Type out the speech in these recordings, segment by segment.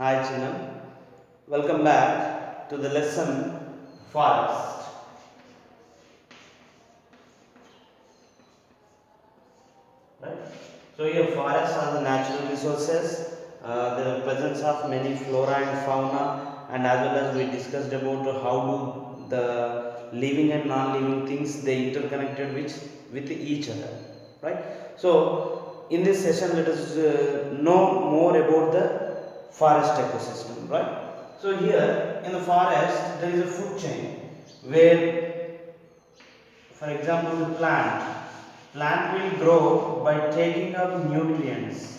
Hi children, welcome back to the lesson forest. Right? So here forests are the natural resources, the presence of many flora and fauna, and as well as we discussed about how do the living and non-living things they interconnected with each other. Right? So in this session let us know more about the forest ecosystem. Right? So here in the forest there is a food chain where, for example, the plant will grow by taking up nutrients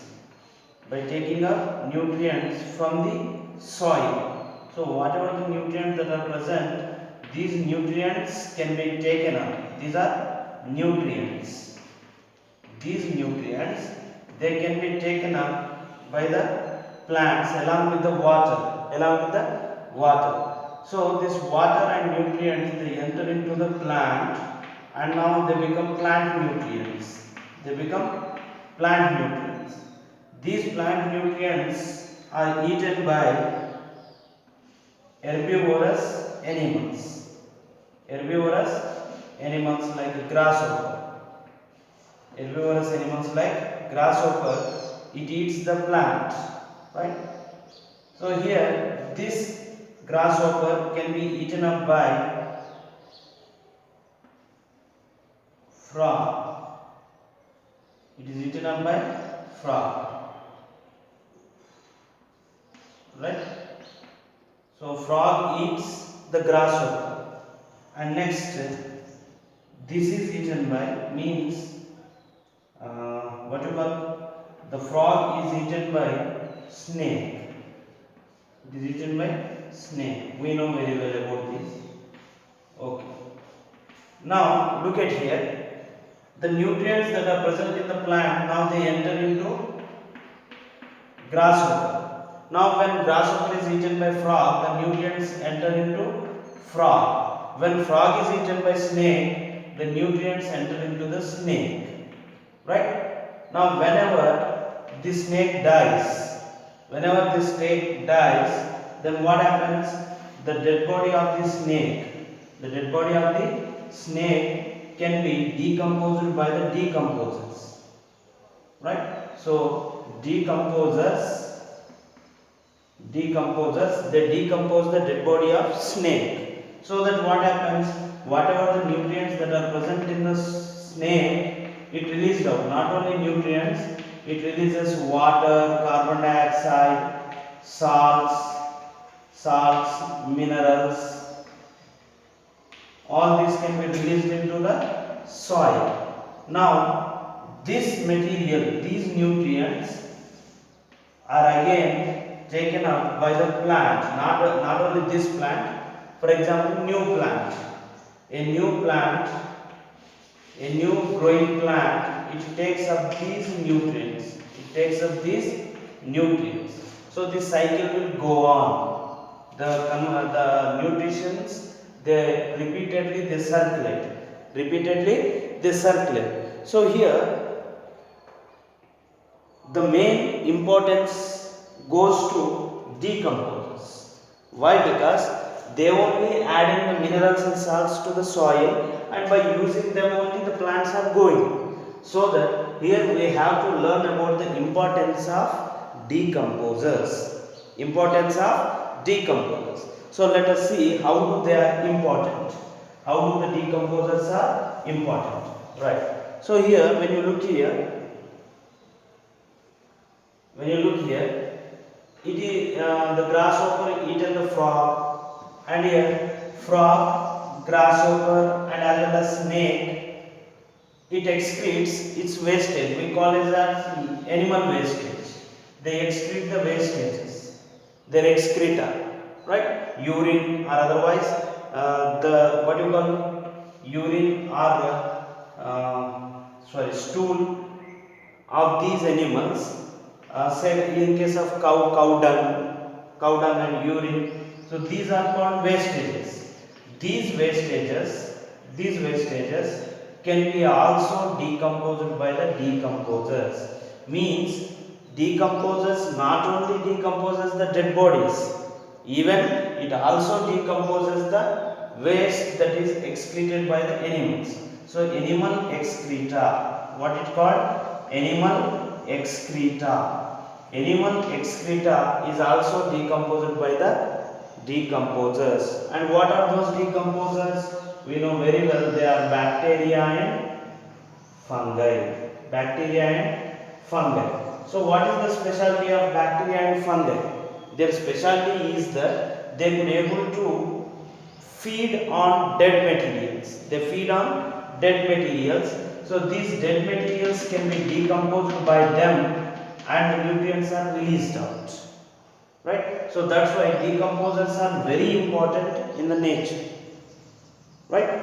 from the soil. So whatever the nutrients that are present, these nutrients can be taken up. These are nutrients. These nutrients, they can be taken up by the plants along with the water. So this water and nutrients, they enter into the plant and now they become plant nutrients. These plant nutrients are eaten by herbivorous animals. Herbivorous animals like grasshopper, it eats the plant, right? So here this grasshopper can be eaten up by frog. It is eaten up by frog, right? So frog eats the grasshopper, and next this is eaten by means what you call, the frog is eaten by snake. It is eaten by snake. We know very well about this. Okay. Now look at here. The nutrients that are present in the plant, now they enter into grasshopper. Now when grasshopper is eaten by frog, the nutrients enter into frog. When frog is eaten by snake, the nutrients enter into the snake. Right? Now whenever the snake dies, then what happens? The dead body of the snake can be decomposed by the decomposers. Right? So decomposers, they decompose the dead body of snake. So that what happens? Whatever the nutrients that are present in the snake, it releases out. Not only nutrients, it releases water, carbon dioxide, salts, minerals. All these can be released into the soil. Now, this material, these nutrients are again taken up by the plant. Not only this plant. For example, a new growing plant, it takes up these nutrients. So this cycle will go on. The nutrients, they repeatedly circulate. So here the main importance goes to decomposers. Why? Because they only adding the minerals and salts to the soil, and by using them only the plants are growing. So that here we have to learn about the importance of decomposers. So let us see how do they are important. How do the decomposers are important? Right. So here when you look here, it is the grasshopper eaten the frog, and here frog, grasshopper, and as well as snake, it excretes its wastage. We call it as animal wastage. They excrete the wastages, their excreta, right? Urine or otherwise urine or stool of these animals. Say in case of cow dung and urine. So these are called wastages. These wastages can be also decomposed by the decomposers. Means decomposes, not only decomposes the dead bodies, even it also decomposes the waste that is excreted by the animals. So animal excreta, what it called? Animal excreta. Animal excreta is also decomposed by the decomposers. And what are those decomposers? We know very well, they are bacteria and fungi. Bacteria and fungi. So what is the specialty of bacteria and fungi? Their specialty is that they could able to feed on dead materials. They feed on dead materials. So these dead materials can be decomposed by them and the nutrients are released out. Right? So that's why decomposers are very important in the nature. Right?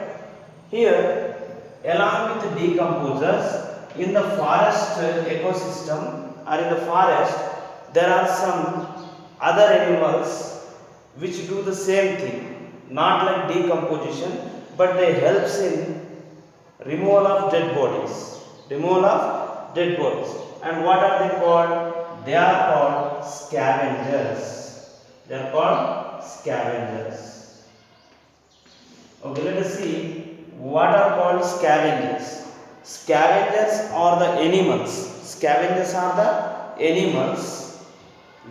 Here, along with the decomposers, in the forest ecosystem or in the forest, there are some other animals which do the same thing, not like decomposition, but they helps in removal of dead bodies. Removal of dead bodies. And what are they called? They are called scavengers. They are called scavengers. Okay, let us see what are called scavengers. Scavengers are the animals. Scavengers are the animals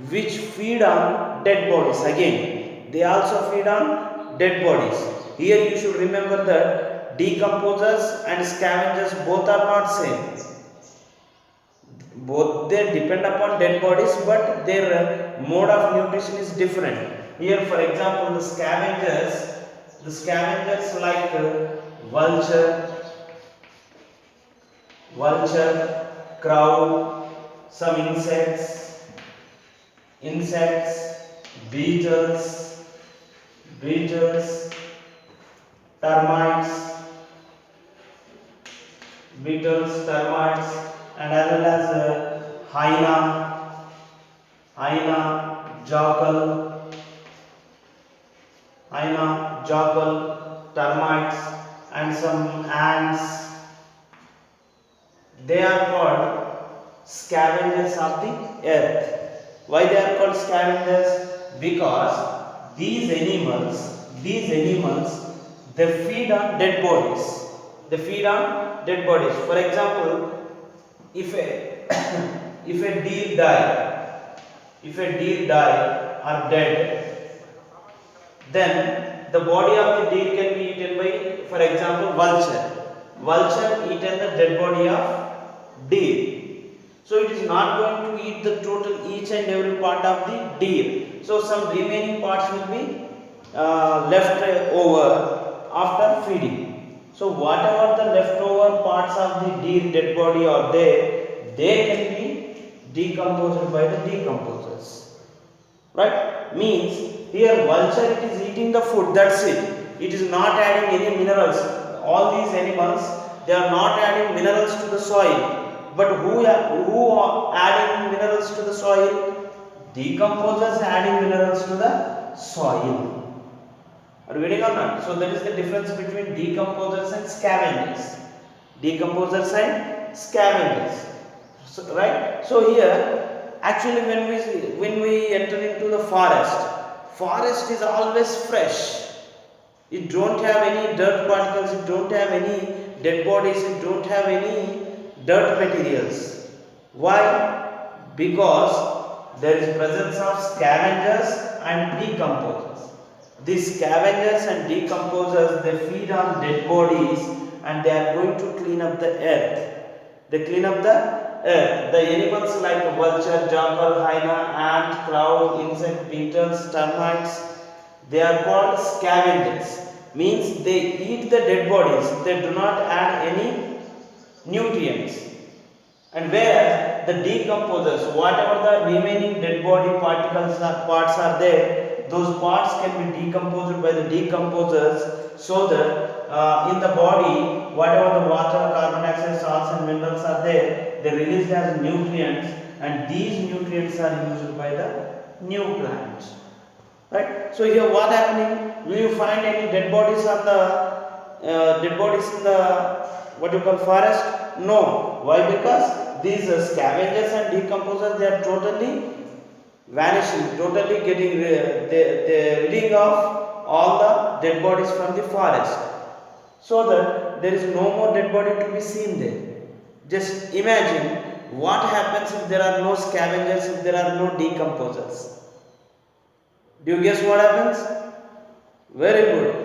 which feed on dead bodies. Again, they also feed on dead bodies. Here you should remember that decomposers and scavengers both are not same. Both they depend upon dead bodies, but their mode of nutrition is different. Here, for example, the scavengers like vulture, crow, some insects, beetles, termites, and as well as jackal, termites, and some ants. They are called scavengers of the earth. Why they are called scavengers? Because these animals, they feed on dead bodies. For example, if a deer die or dead, then the body of the deer can be eaten by, for example, vulture eaten the dead body of deer. So it is not going to eat the total each and every part of the deer. So some remaining parts will be left over after feeding. So whatever the leftover parts of the deer dead body are there, they can be decomposed by the decomposers. Right? Means here vulture, it is eating the food, that's it. It is not adding any minerals. All these animals, they are not adding minerals to the soil. But who are adding minerals to the soil? Decomposers adding minerals to the soil. Are you getting or not? So that is the difference between decomposers and scavengers. Decomposers and scavengers. So, right? So here, actually, when we enter into the forest is always fresh. It don't have any dirt particles. It don't have any dead bodies. It don't have any dirt materials. Why? Because there is presence of scavengers and decomposers. These scavengers and decomposers, they feed on dead bodies and they are going to clean up the earth. They clean up the earth. The animals like vulture, jackal, hyena, ant, crow, insect, beetles, termites, they are called scavengers. Means they eat the dead bodies. They do not add any nutrients. And whereas the decomposers, whatever the remaining dead body particles or parts are there, those parts can be decomposed by the decomposers, so that in the body, whatever the water, carbon dioxide, salts and minerals are there, they release as nutrients, and these nutrients are used by the new plants. Right? So here what happening? Will you find any dead bodies on the in the what you call forest? No. Why? Because these scavengers and decomposers, they are totally vanishing, totally getting they ridding off all the dead bodies from the forest, so that there is no more dead body to be seen there. Just imagine what happens if there are no scavengers, if there are no decomposers. Do you guess what happens? Very good.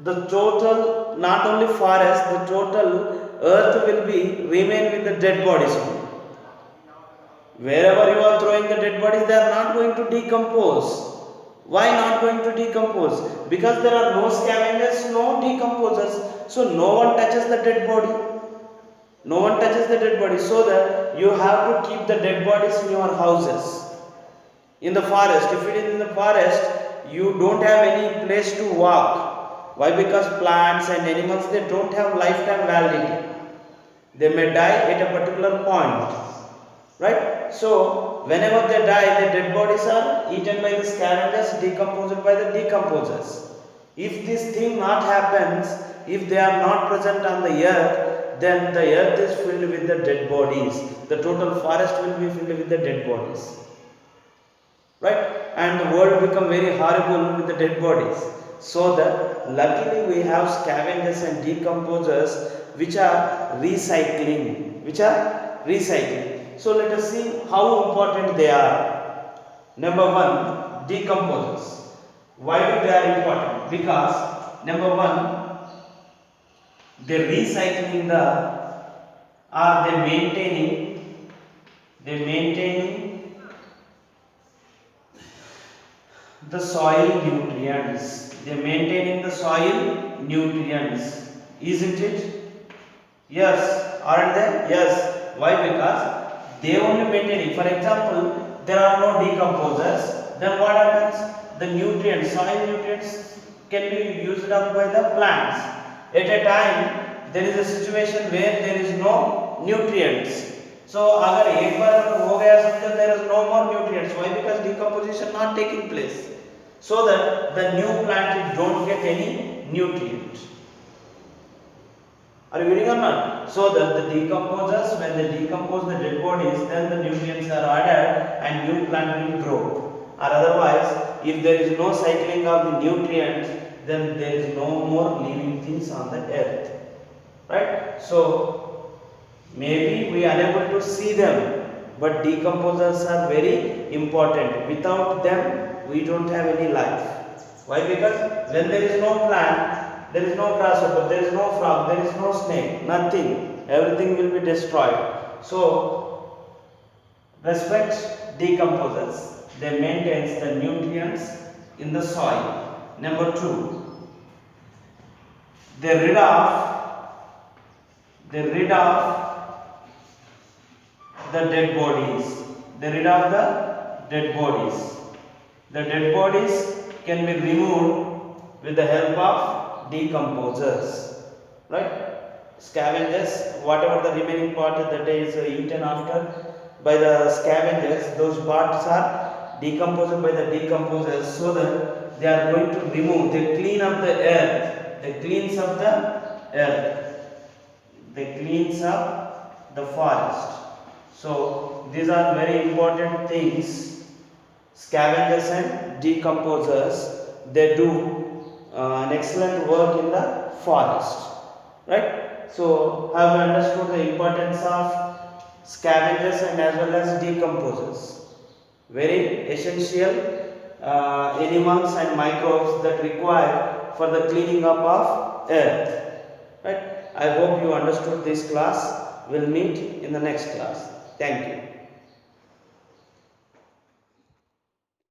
The total, not only forest, the total earth will be remain with the dead bodies only. Wherever you are throwing the dead bodies, they are not going to decompose. Why not going to decompose? Because there are no scavengers, no decomposers, so no one touches the dead body. No one touches the dead body, so that you have to keep the dead bodies in your houses. In the forest, if it is in the forest, you don't have any place to walk. Why? Because plants and animals, they don't have lifetime validity. They may die at a particular point, right? So whenever they die, the dead bodies are eaten by the scavengers, decomposed by the decomposers. If this thing not happens, if they are not present on the earth, then the earth is filled with the dead bodies. The total forest will be filled with the dead bodies, right? And the world become very horrible with the dead bodies. So that luckily we have scavengers and decomposers which are recycling, So let us see how important they are. Number one, decomposers. Why do they are important? Because number one, they recycling the, or they maintaining the soil nutrients. They maintaining the soil nutrients, isn't it? Yes, aren't they? Yes. Why? Because they only maintaining. For example, there are no decomposers, then what happens? The nutrients, soil nutrients can be used up by the plants. At a time, there is a situation where there is no nutrients. So अगर एक बार हो गया समझो, there is no more nutrients. Why? Because decomposition not taking place, so that the new plant don't get any nutrient. Are you getting or not? So that the decomposers, when they decompose the dead bodies, then the nutrients are added and new plant will grow. Or otherwise, if there is no cycling of the nutrients, then there is no more living things on the earth. Right? So maybe we are unable to see them, but decomposers are very important. Without them, we don't have any life. Why? Because when there is no plant, there is no grasshopper, there is no frog, there is no snake, nothing. Everything will be destroyed. So, respect decomposers. They maintain the nutrients in the soil. Number two, they rid of the dead bodies. They rid of the dead bodies. The dead bodies can be removed with the help of decomposers, right? Scavengers, whatever the remaining part that is eaten after by the scavengers, those parts are decomposed by the decomposers, so that they are going to remove, they clean up the earth, they cleans up the earth, they cleans up the forest. So these are very important things. Scavengers and decomposers, they do an excellent work in the forest, right? So have you understood the importance of scavengers and as well as decomposers? Very essential animals and microbes that require for the cleaning up of earth, right? I hope you understood this class. We'll meet in the next class. Thank you.